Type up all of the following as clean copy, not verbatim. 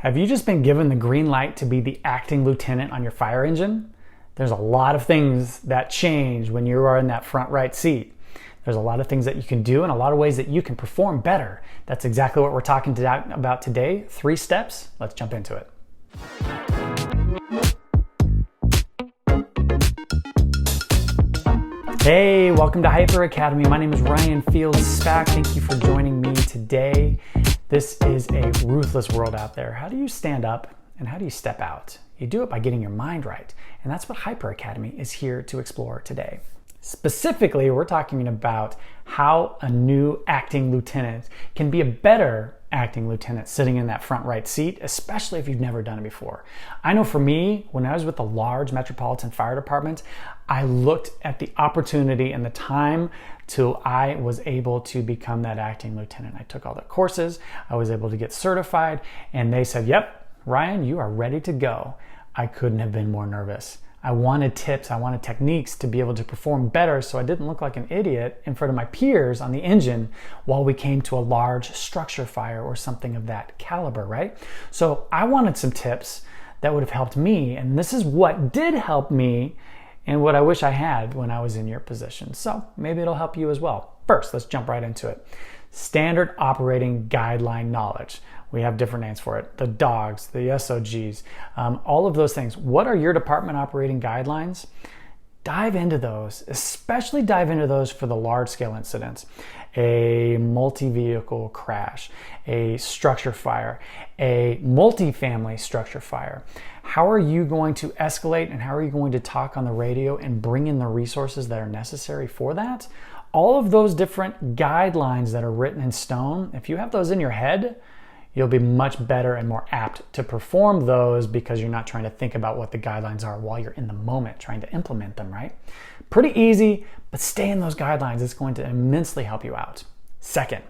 Have you just been given the green light to be the acting lieutenant on your fire engine? There's a lot of things that change when you are in that front right seat. There's a lot of things that you can do and a lot of ways that you can perform better. That's exactly what we're talking about today. 3 steps. Let's jump into it. Hey, welcome to Hyper Academy. My name is Ryan Fields-Spack. Thank you for joining me today. This is a ruthless world out there. How do you stand up and how do you step out? You do it by getting your mind right. And that's what Hyper Academy is here to explore today. Specifically, we're talking about how a new acting lieutenant can be a better acting lieutenant sitting in that front right seat, especially if you've never done it before. I know for me, when I was with a large metropolitan fire department, I looked at the opportunity and the time till I was able to become that acting lieutenant. I took all the courses, I was able to get certified, and they said, yep, Ryan, you are ready to go. I couldn't have been more nervous. I wanted tips, I wanted techniques to be able to perform better so I didn't look like an idiot in front of my peers on the engine while we came to a large structure fire or something of that caliber, right? So I wanted some tips that would have helped me, and this is what did help me and what I wish I had when I was in your position. So maybe it'll help you as well. First, let's jump right into it. Standard operating guideline knowledge. We have different names for it. The DOGs, the SOGs, all of those things. What are your department operating guidelines? Dive into those, especially dive into those for the large scale incidents. A multi-vehicle crash, a structure fire, a multi-family structure fire. How are you going to escalate and how are you going to talk on the radio and bring in the resources that are necessary for that? All of those different guidelines that are written in stone, if you have those in your head, you'll be much better and more apt to perform those because you're not trying to think about what the guidelines are while you're in the moment trying to implement them, right? Pretty easy, but stay in those guidelines. It's going to immensely help you out. Second,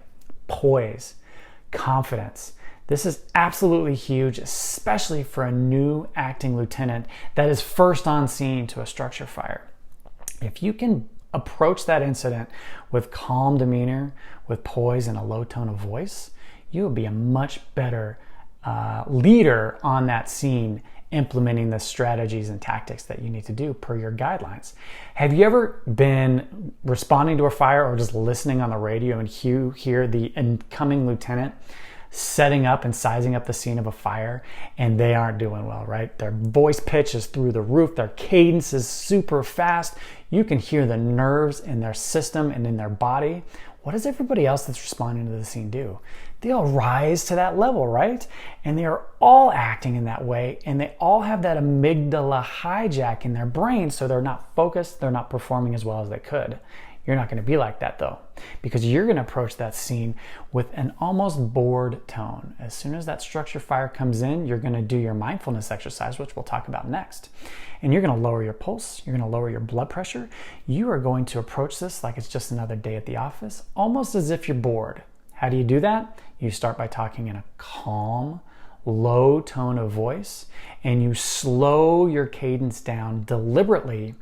poise, confidence. This is absolutely huge, especially for a new acting lieutenant that is first on scene to a structure fire. If you can approach that incident with calm demeanor, with poise and a low tone of voice, you will be a much better leader on that scene, implementing the strategies and tactics that you need to do per your guidelines. Have you ever been responding to a fire or just listening on the radio and you hear the incoming lieutenant setting up and sizing up the scene of a fire and they aren't doing well, right? Their voice pitch is through the roof, their cadence is super fast. You can hear the nerves in their system and in their body. What does everybody else that's responding to the scene do? They all rise to that level, right? And they are all acting in that way, and they all have that amygdala hijack in their brain, so they're not focused, they're not performing as well as they could. You're not going to be like that though, because you're going to approach that scene with an almost bored tone. As soon as that structure fire comes in, you're going to do your mindfulness exercise, which we'll talk about next. And you're going to lower your pulse, you're going to lower your blood pressure. You are going to approach this like it's just another day at the office, almost as if you're bored. How do you do that? You start by talking in a calm, low tone of voice, and you slow your cadence down deliberately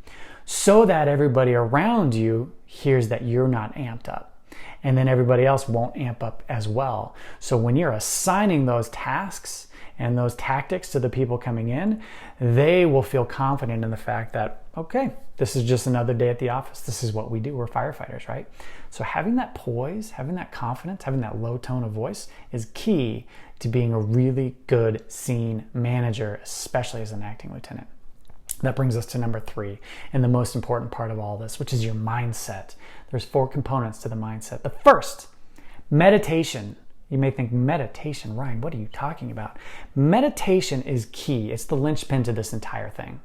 so that everybody around you hears that you're not amped up. And then everybody else won't amp up as well. So when you're assigning those tasks and those tactics to the people coming in, they will feel confident in the fact that, okay, this is just another day at the office. This is what we do. We're firefighters, right? So having that poise, having that confidence, having that low tone of voice is key to being a really good scene manager, especially as an acting lieutenant. That brings us to number 3, and the most important part of all this, which is your mindset. There's 4 components to the mindset. The first, meditation. You may think, meditation, Ryan, what are you talking about? Meditation is key. It's the linchpin to this entire thing.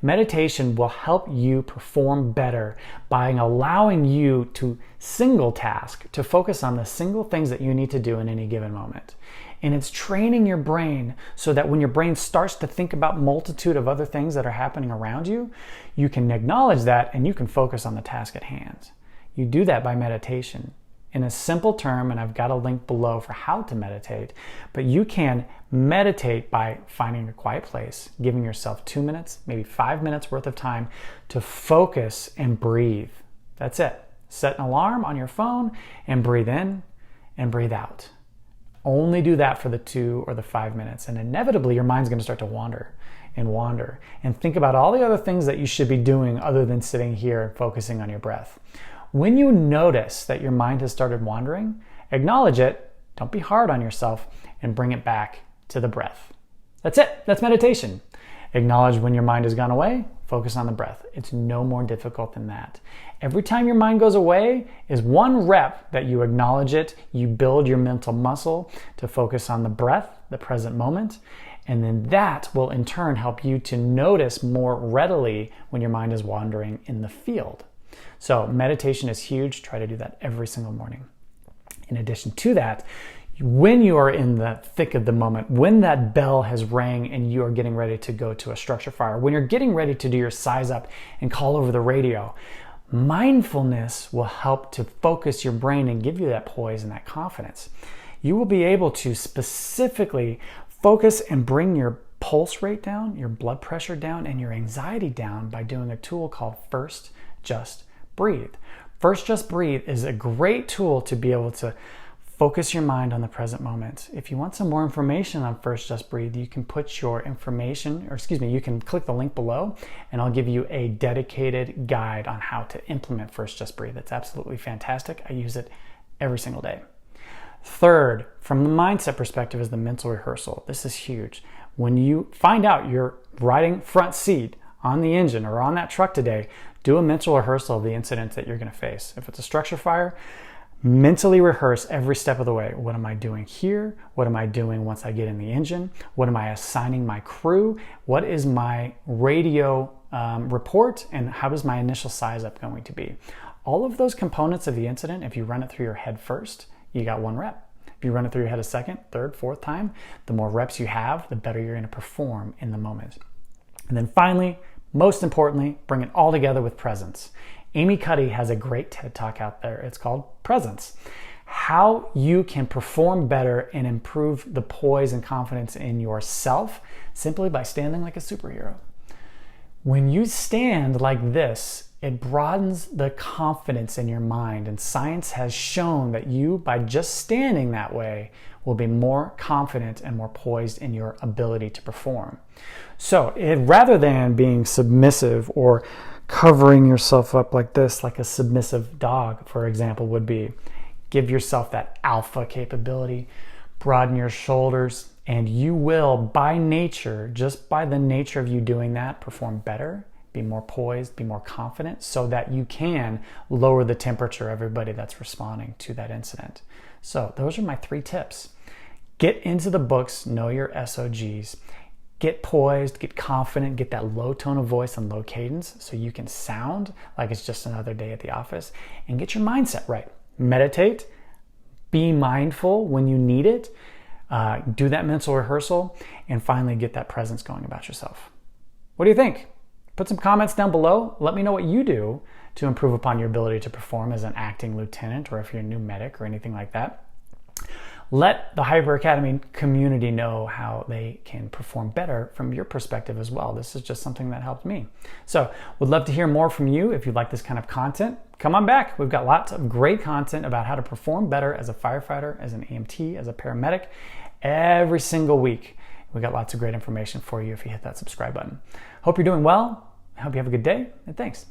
Meditation will help you perform better by allowing you to single task, to focus on the single things that you need to do in any given moment. And it's training your brain so that when your brain starts to think about multitude of other things that are happening around you, you can acknowledge that and you can focus on the task at hand. You do that by meditation. In a simple term, and I've got a link below for how to meditate, but you can meditate by finding a quiet place, giving yourself 2 minutes, maybe 5 minutes worth of time to focus and breathe. That's it. Set an alarm on your phone and breathe in and breathe out. Only do that for the 2 or the 5 minutes, and inevitably your mind's going to start to wander and think about all the other things that you should be doing other than sitting here and focusing on your breath. When you notice that your mind has started wandering, acknowledge it, don't be hard on yourself, and bring it back to the breath. That's it. That's meditation. Acknowledge when your mind has gone away, focus on the breath. It's no more difficult than that. Every time your mind goes away is one rep that you acknowledge it, you build your mental muscle to focus on the breath, the present moment, and then that will in turn help you to notice more readily when your mind is wandering in the field. So meditation is huge. Try to do that every single morning. In addition to that, when you are in the thick of the moment, when that bell has rang and you are getting ready to go to a structure fire, when you're getting ready to do your size up and call over the radio, mindfulness will help to focus your brain and give you that poise and that confidence. You will be able to specifically focus and bring your pulse rate down, your blood pressure down, and your anxiety down by doing a tool called First Just Breathe. First Just Breathe is a great tool to be able to focus your mind on the present moment. If you want some more information on First Just Breathe, you can put your information, you can click the link below and I'll give you a dedicated guide on how to implement First Just Breathe. It's absolutely fantastic. I use it every single day. Third, from the mindset perspective, is the mental rehearsal. This is huge. When you find out you're riding front seat on the engine or on that truck today, do a mental rehearsal of the incidents that you're going to face. If it's a structure fire, mentally rehearse every step of the way. What am I doing here? What am I doing once I get in the engine? What am I assigning my crew? What is my radio report? And how does my initial size up going to be? All of those components of the incident, if you run it through your head first, you got 1 rep. If you run it through your head a second, third, fourth time, the more reps you have, the better you're going to perform in the moment. And then finally, most importantly, bring it all together with presence. Amy Cuddy has a great TED Talk out there. It's called Presence. How you can perform better and improve the poise and confidence in yourself simply by standing like a superhero. When you stand like this, it broadens the confidence in your mind, and science has shown that you, by just standing that way, will be more confident and more poised in your ability to perform. So rather than being submissive or covering yourself up like this, like a submissive dog, for example, would be, give yourself that alpha capability, broaden your shoulders, and you will, by nature, just by the nature of you doing that, perform better, be more poised, be more confident, so that you can lower the temperature of everybody that's responding to that incident. So those are my 3 tips. Get into the books, know your SOGs, get poised, get confident, get that low tone of voice and low cadence so you can sound like it's just another day at the office, and get your mindset right. Meditate, be mindful when you need it, do that mental rehearsal, and finally get that presence going about yourself. What do you think? Put some comments down below. Let me know what you do to improve upon your ability to perform as an acting lieutenant, or if you're a new medic or anything like that. Let the Hyper Academy community know how they can perform better from your perspective as well. This is just something that helped me. So would love to hear more from you. If you like this kind of content, come on back. We've got lots of great content about how to perform better as a firefighter, as an EMT, as a paramedic every single week. We got lots of great information for you if you hit that subscribe button. Hope you're doing well. I hope you have a good day, and thanks.